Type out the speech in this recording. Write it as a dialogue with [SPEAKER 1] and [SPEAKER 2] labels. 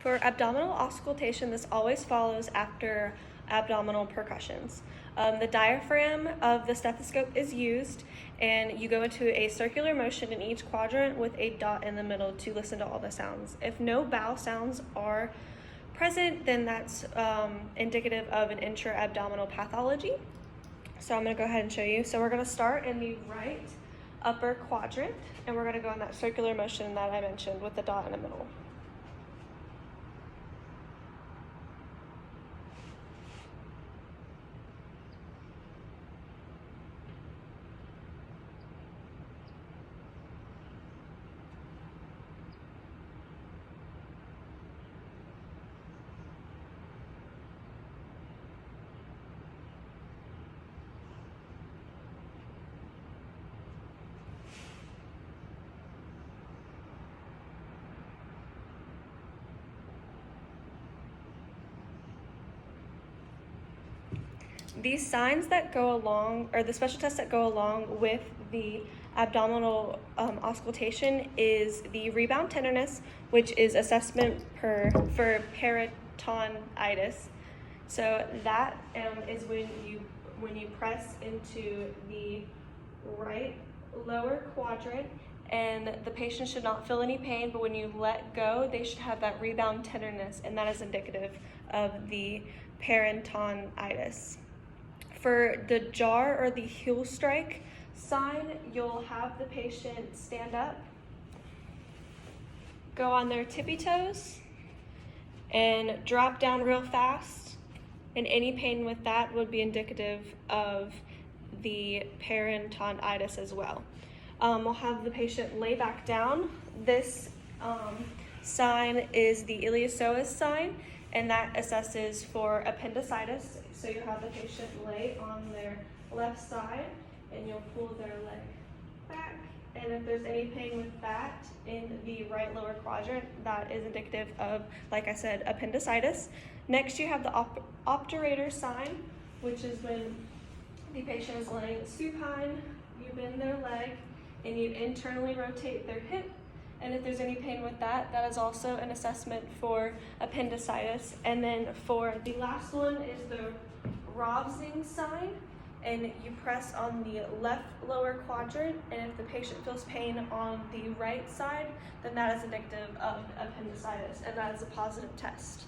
[SPEAKER 1] For abdominal auscultation, this always follows after abdominal percussions. The diaphragm of the stethoscope is used, and you go into a circular motion in each quadrant with a dot in the middle to listen to all the sounds. If no bowel sounds are present, then that's indicative of an intra-abdominal pathology. So I'm going to go ahead and show you. So we're going to start in the right upper quadrant, and we're going to go in that circular motion that I mentioned with the dot in the middle. These signs that go along, or the special tests that go along with the abdominal auscultation is the rebound tenderness, which is assessment for peritonitis. So that is when you press into the right lower quadrant, and the patient should not feel any pain, but when you let go, they should have that rebound tenderness, and that is indicative of the peritonitis. For the jar or the heel strike sign, you'll have the patient stand up, go on their tippy toes, and drop down real fast. And any pain with that would be indicative of the peritonitis as well. We'll have the patient lay back down. This sign is the iliopsoas sign, and that assesses for appendicitis. So you have the patient lay on their left side, and you'll pull their leg back. And if there's any pain with that in the right lower quadrant, that is indicative of, like I said, appendicitis. Next, you have the obturator sign, which is when the patient is laying supine, you bend their leg, and you internally rotate their hip. And if there's any pain with that, that is also an assessment for appendicitis. And then for the last one is the Rovsing sign, and you press on the left lower quadrant, and if the patient feels pain on the right side, then that is indicative of appendicitis, and that is a positive test.